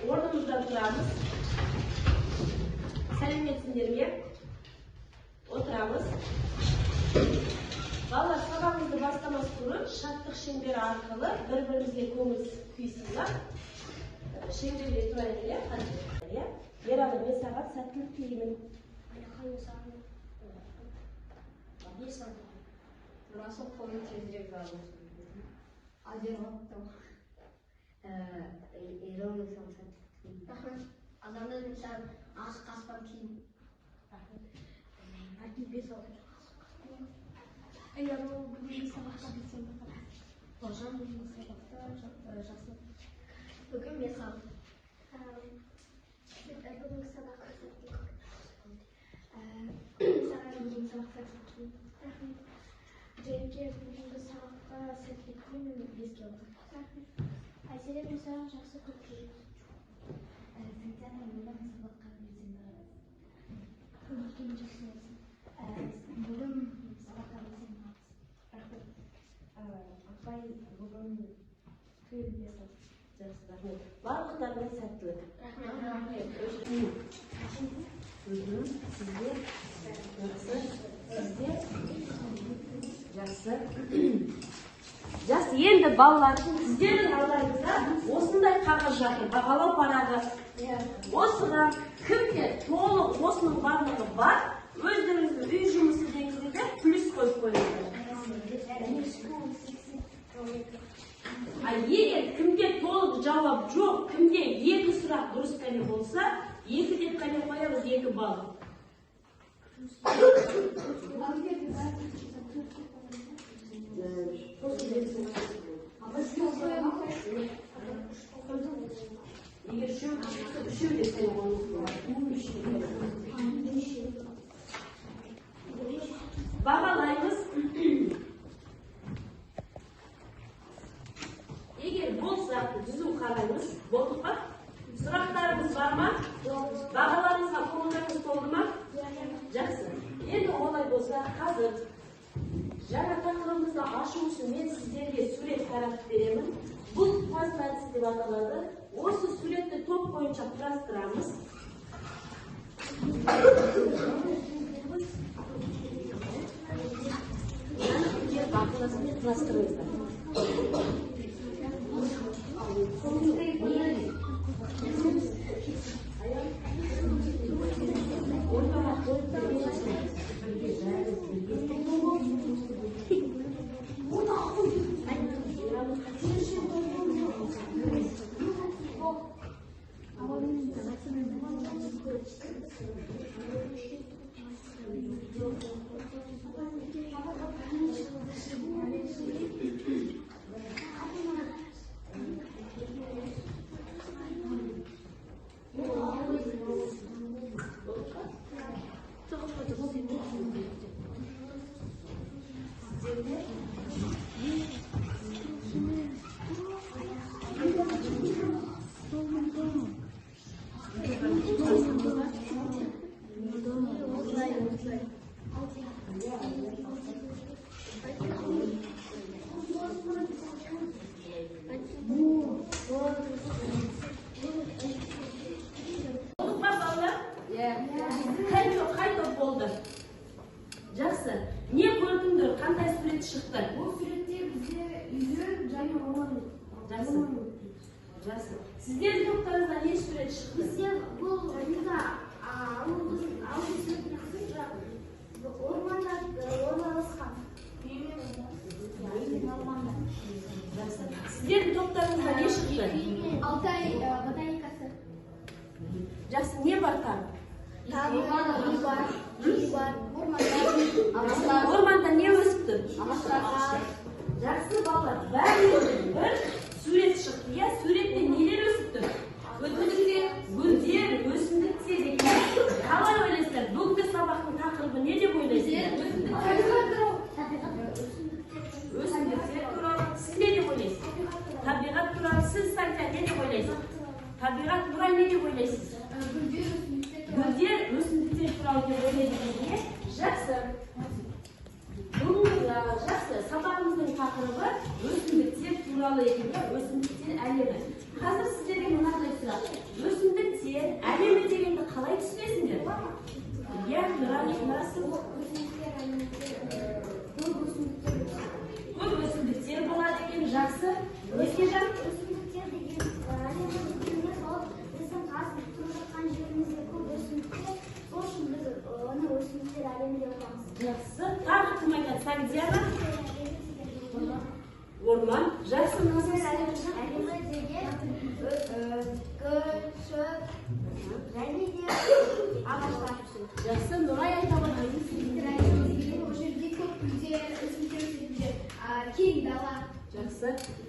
Ornumuzdan turamiz. Salomatsinlarmi? O'tiramiz. Balalar sabahımızda başlamas turib, şartlık şemberi arkalı bir-birimizga ko'ngil kuysizlar. Şemberga turaylik, hadi. Yaralı men sağa sotlik tilayman. Burası kolun tezecek zaten. Acaba tamam. İran mesela. Adamlar mesela az kaspan ki. Belki bir saat. Eğer o bugün sabah kalksam bakalım. Hocam bugün sabahta jasın. Bugün mesela. Bugün sabah kalksam. Mesela bugün sabah kalksam. Cenke bugün sabahta setlikli biz geldik. Aysel mesela жақсы көп келеді. Сентябрь айында сабаққа белсенді. Көңіл жақсы болсын. Бүгін сабаққа белсенді. Рахмет. Апай бүгін тойды жасады. Жақсы, рахмет. Барлықтарына сәттілік. Рахмет. Sizde жақсы. Sizde жақсы. Жақсы, енді балалар, сіздердің алдыңызда осындай қағаз жатыр, бағалау парағы. Осыға кімде толық осының барлығы бар, өздеріңіздің үй жұмысы деңізде плюс қойып қойыңыздар. Егер кімде толық жауап жоқ, кімде екі сұрақ дұрыс қане болса, екі деп қане қоямыз, 2 балл. Егер үшеу деп сен бағалаймыз. Егер болса, жүзу қараймыз. Болдық па? Сұрақтарымыз бар ма? Бағаларыңызға қолыңдарыңыз толды ма? Жақсы. Енді олай болса, қазір жаңа тақырыбымызды ашу үшін мен сіздерге сурет таратып беремін. Бұл тас әдісі деп аталады. Осы суретті топ бойынша құрастырамыз. Бақыласымен құрастырыңыздар. Жақсы. Не көрдіңдер? Қандай сурет шықты? Бұл суретте бізде үйі және орман. Жақсы. Жақсы. Сіздердің топтарыңызда не сурет шықты? Бізде бұл үйді ауыл суретін орманда орналасқан. Жақсы. Сіздердің топтарыңызда не шықты? Алтай ботаникасы. Жақсы. Не бар там? Орманда не өсіп тұр? Жақсы балалар, бәрінен бір сурет шықты. Суретте нелер өсіп тұр? Өтімдіктер, гүлдер, өсімдіктер деген. Қалай ойлайсыздар? Бүгінгі сабақтың тақырыбы не деп ойлайсыздар? Өсімдіктер туралы. Сіз не деп ойлайсыз? Табиғат туралы. Сіз Сантья не деп ойлайсыз? Табиғат туралы не деп ойлайсыз? Гүлдер, өсімдіктер туралы деп ойлайсыздар. Жақсы. Жақсы. Сабағымыздың тақырыбы өсімдіктер туралы екен. Өсімдіктер әлемі. Қазір сіздерге мынадай сұрақ.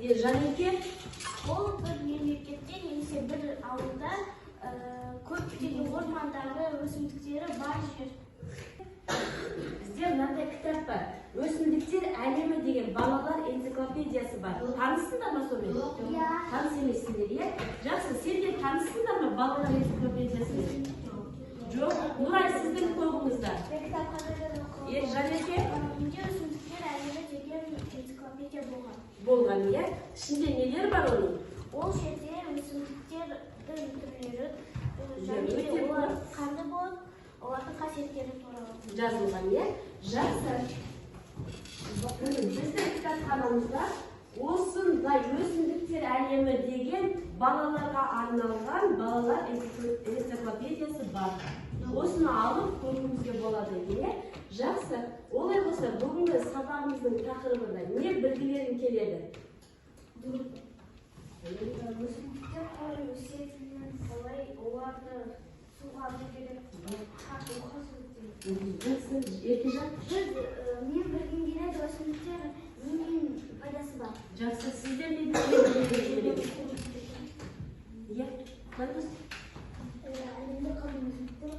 Жанеке? Ол бір мемлекетте немесе бір ауылда көптеген ормандағы өсімдіктері бар жер. Бізде мынандай кітап бар. Өсімдіктер әлемі деген балалар энциклопедиясы бар. Таныстыңдар ма сонымен? Иә. Таныс емессіңдер, иә? Жақсы, сендер таныстыңдар ма балалар энциклопедиясымен? Жоқ, Нұрай, сіздің көбіңізді. Жанеке? Менде өсімдіктер әлемі деген энциклопедия болған. Болған, иә? Ішінде нелер бар оның? Ол жерде өсімдіктердің түрлері және олар қандай болады, олардың қасиеттері туралы жазылған, иә? Жақсы. Біздің кітапханамызда осындай өсімдіктер әлемі деген балаларға арналған балалар энциклопедиясы бар. Осыны алып көруіңізге болады, иә? Жақсы. Олай болса, бүгінгі сабағымыздың тақырыбында не білгілерің келеді? өсімдіктер қалай өсетінін, қалай оларды суғару керек, Еркежан? мен білгім келеді, өсімдіктер немен пайдасы бар? Жақсы, сіздер не білгілерің? Иә, қайдыз? Әлемде қалай өсімдіктер?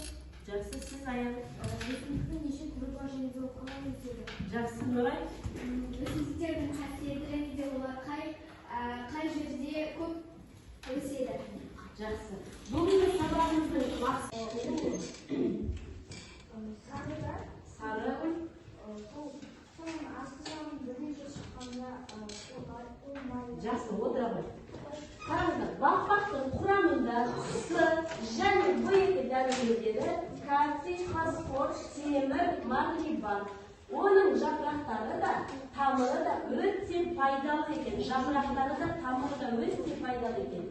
Жақсы, сіз аяқ. Өсімдіктің неше түрі бар және де ол қалай өседі? Жақсы, Нұрай? Өсімдіктердің қасиеті және де олар қай жерде көп өседі? Жақсы. Бүгінгі сабағымыздың мақсаты сары. Соның асты жағын бірнеше шыққанда Жақсы, отыра ғой. Қараңыздар, батпақтың құрамында С және В дәрумендері кальций, фосфор, темір, магний бар. Оның жапырақтары да, тамыры да өте пайдалы екен. Жапырақтары да, тамыры да өте пайдалы екен.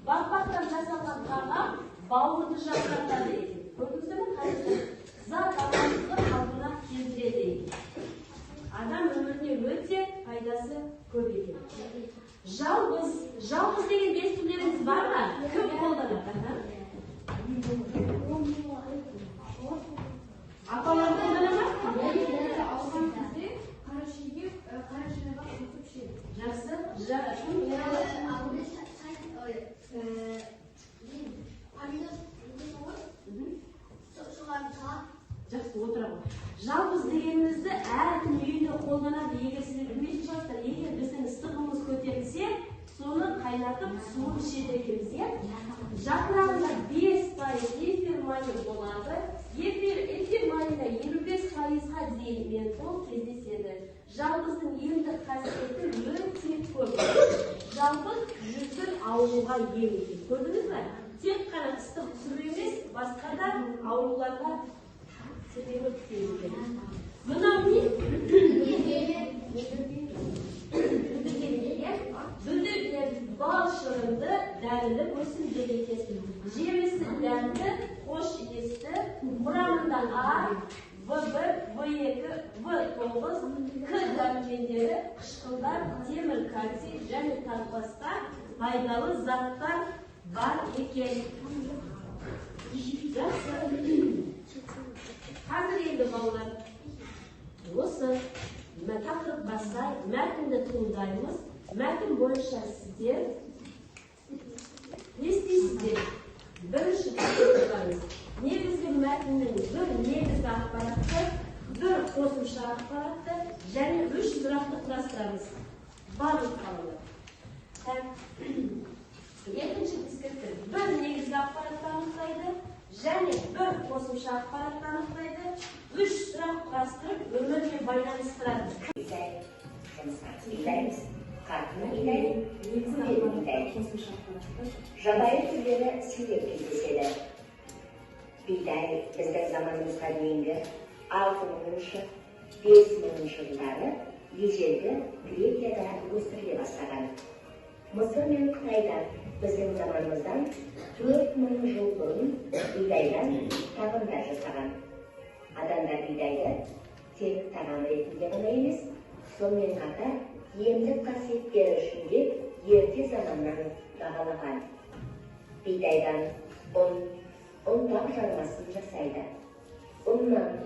Батпақтан жасалған тағам бауырды жапырақтары екен. Көрдіңіздер ме? Қараңыздар. Зат алмасты қалпына келтіреді екен. Адам өміріне өте пайдасы көп екен. Жалғыз деген естулеріңіз бар ма? Көп қолданады. Апалар қолдана ма? Жақсы. Жақсы, отыра ғой. Жалғыз дегенімізді әркім үйінде қолданады. Егер сіздер білмейтін шығарсыздар, егер біздің ыстығымыз көтерілсе, соны қайнатып суын ішеді екенбіз, иә? Жапырағында 5% эфир майы болады. Эфир майына 55%-ға дейін ментол кездеседі. Жалғыздың емдік қасиеті өте көп. Жалғыз жүздің ауруға ем екен. Көрдіңіз бе? Тек қана ыстық түсіру емес, басқа да ауруларға себебі түседі. Мынау не? Бүлдірген бал шырынды дәрілі өсімдік екен. Жемісі дәмді, хош иісті, құрамында А, В1, В2, В9, К дәрумендері, қышқылдар, темір, кальций және тағы басқа пайдалы заттар бар екен. Қазір енді балалар, осы тақырып бастай, мәтінді туындаймыз. Мәтін бойынша сіздер не істейсіздер? Бірінші түсіндіріңіз. Негізгі мәтіннің бір негізгі ақпаратты, бір қосымша ақпаратты және 3 сұрақты құрастырамыз. Барлық балалар. Екінші дискрипті бір негізгі ақпаратты анықтайды және бір қосымша ақпаратты анықтайды, 3 сұрақ құрастырып өмірмен байланыстырады. Қатыны иләйді, күнделік иләйді. Жабайы түрлері сирек кездеседі. Бидай біздің заманымызға дейінгі 6000-шы, 5000-шы жылдары ежелгі Грекияда өсіріле бастаған. Мысыр мен Қытайда біздің заманымыздан 4000 жыл бұрын бидайдан тағамдар жасаған. Адамдар бидайды тек тағам ретінде ғана емес, сонымен қатар емдік қасиеттері үшін де ерте заманнан бағалаған. Бидайдан ұн тақ жармасын жасайды. Ұннан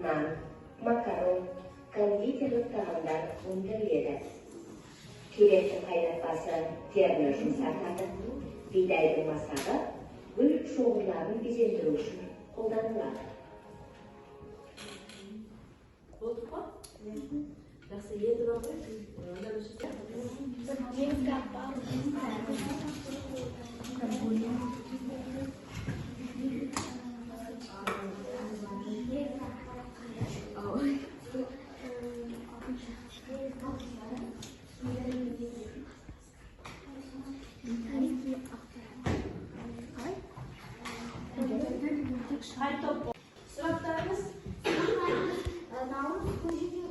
нан, макарон, кондитерлік тағамдар өндіріледі. Келесі қайнатпасы теріні жұмсартады. Бидайдың масағы гүл шоғырларын безендіру үшін қолданылады. Болды ма? Жақсы, енді бақы. Сұрақтарыңыз? Наурыз көжеге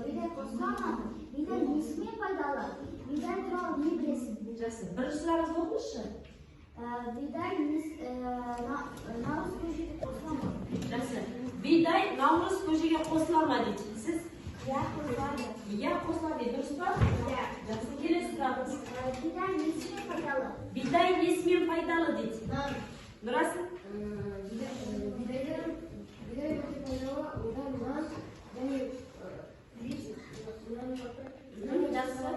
бидай қосылама, бидай несімен пайдалы? Бидай туралы не білесің? Жақсы, бірінші сұрағыңыз оқыңызшы. Бидай наурыз көжеге қосылама. Жақсы, бидай наурыз көжеге қосылама дейді. Сіз? Иә, қосылады. Иә, қосылады, дұрыс па? Иә. Жақсы, келесі сұрағыңыз. Бидай несімен пайдалы? Бидай несімен пайдалы дейді. Нұрасыл? Бидай өте пайдалы, одан нан және Жақсы.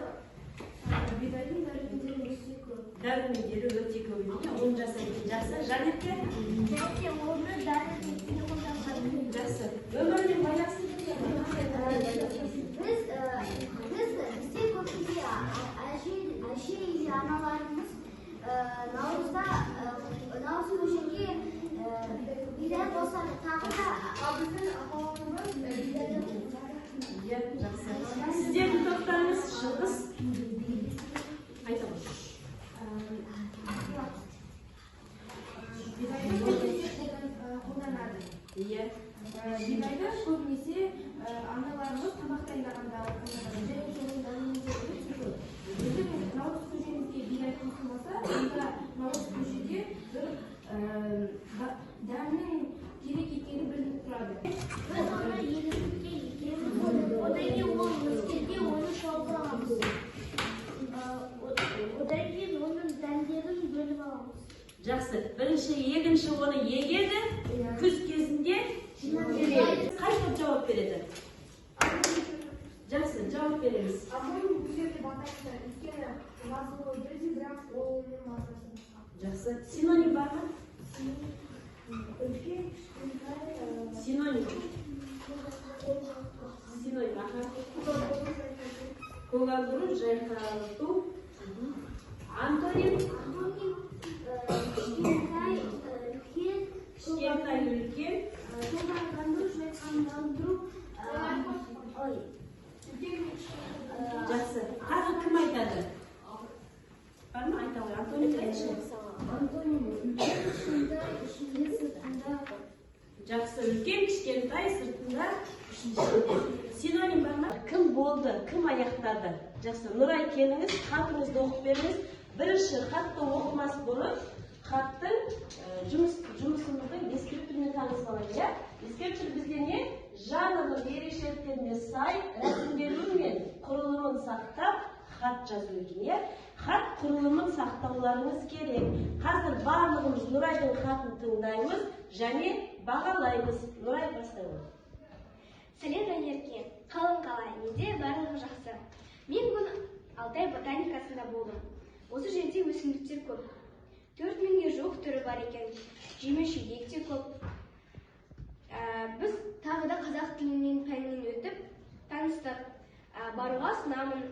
бидайдың дәрумендері өте көп. Дәрумендері өте көп. Оны жасайды. Жақсы, Жанетке? Және оны дәрумендері қолданады. Жақсы. Өмірмен байланысты бізде көбінде әже аналарымыз наурызда наурыз көжеге бидай қосады. Тағы да біздің апаларымыз бидайды қосады. Жақсы. Сіздердің топтарыңыз шығыс. Айтамыз. Бидайды көбінесе қолданады. Иә. Бидайды көбінесе аналарымыз тамақ дайындағанда қолданады. Және соның дәрумендері өте көп. Біздің наурыз көжемізге бидай қосылмаса, онда наурыз көжеде бір дәмнің керек екені білініп тұрады. Біз оны егістікке екеміз, одан кейін ол өскенде оны шауып аламыз. Одан кейін оның дәндерін бөліп аламыз. Жақсы. Бірінші, екінші оны егеді. Күз кезінде қай топ жауап береді? Жақсы, жауап береміз. Абырой бұл жерде батайсыздар. Өйткені мазмұны бірдей, бірақ ол оның мазасы. Жақсы. Синоним бар ма? Үлкен, кішкентай, Синоним. Синоним. Көгалдыру, жайқалту. Антоним. кішкентай, үлкен, Кішкентай, үлкен. көгалдандыру, жайқандандыру, ой, Жақсы. Тағы кім айтады? Бар ма? Айта ғой. Антоним айтшы. Антоним, үлкен, кішкентай, ішінде, сыртында. Жақсы. Үлкен, кішкентай, сыртында. Синоним бар ма? Кім болды? Кім аяқтады? Жақсы. Нұрай, келіңіз, хатыңызды оқып беріңіз. Бірінші, хатты оқымас бұрын хаттың жұмысымыздың дескриптивіне танысып алайық, иә? Дескриптив бізде не? Жанрлық ерекшеліктеріне сай рәсімделу мен құрылымын сақтап хат жазу екен, иә? Хат құрылымын сақтауларыңыз керек. Қазір барлығымыз Нұрайдың хатын тыңдаймыз және бағалаймыз. Нұрай, бастаймыз. Сәлем Жанерке, қалың қалай, менде барлығы жақсы. Мен бүгін Алтай ботаникасында болдым. Осы жерде өсімдіктер көп. 4000-ге жуық түрі бар екен. Жеміс-жидек те көп. Біз тағы да қазақ тілінен пәнінен өтіп таныстық. Баруға сынамын.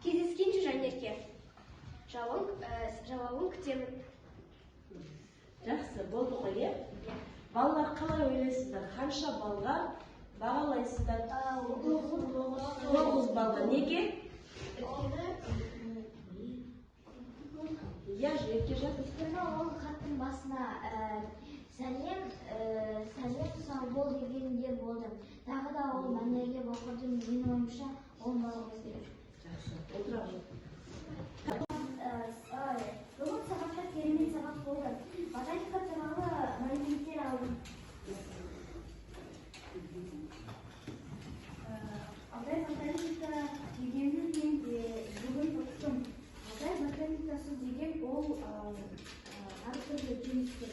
Кездескенше Жанерке. Жауабын күтемін. Жақсы, болды ғой, иә? Балалар қалай ойлайсыздар? Қанша балға бағалайсыздар? 9 балға. Неге? Я же жат. Өйткені ол хаттың басына сәлем сау бол дегендер болды. Тағы да ол мәнерге оқырдым. Менің ойымша ол балға керек. Жақсы, отыра ғой. Бүгін сабақта керемет сабақ болды. Ботаника туралы мәліметтер алдым. Алтай ботаника дегенді мен бүгін ұқтым. Алтай ботаникасы деген ол әртүрлі жемістер.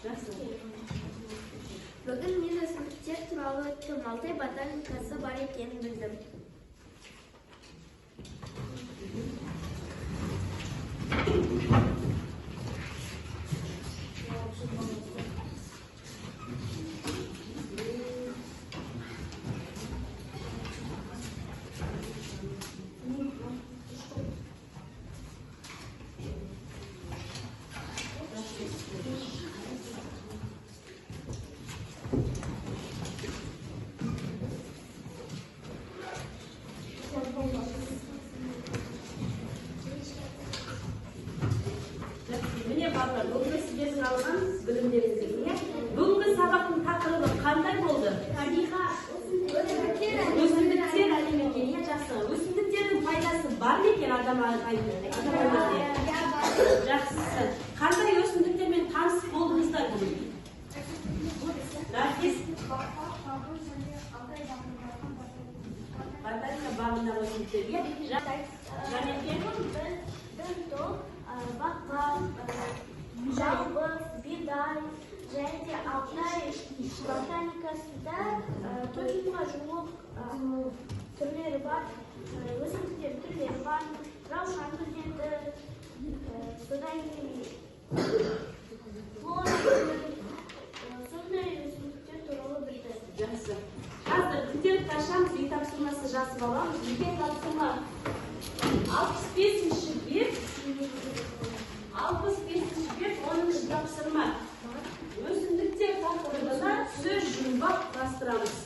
Жақсы. Бүгін мен өсімдіктер туралы кабыл өттім. Алтай ботаникасы бар екенін білдім. Mine ballar, бүгінгі сіздердің алған білімдеріңізге. Бүгінгі сабақтың тақырыбы қандай болды? Өсімдіктер әлеуметтер, жақсы. Өсімдіктердің пайдасы бар ма екен адамға? Жақсы. Қандай өсімдіктермен таныс болдыңыздар бүгін? Наргиз? Ботаника бағындағы өсімдіктерге. Жанерке? Баққан, жалбыз, бидай және Алтай ботаникасында 400-ға жуық түрлері бар. Өсімдіктер түрлері бар. Раушан гүлдері, содан кейін флора гүлдері, сондай өсімдіктер туралы білді. Жақсы. Қазір күнделікті ашамыз, үй тапсырмасы жазып аламыз. Үйге тапсырма 65-ші бет, 65-ші бет, 10-ші тапсырма. Өсімдіктер тақырыбына сөз жұмбақ бастырамыз.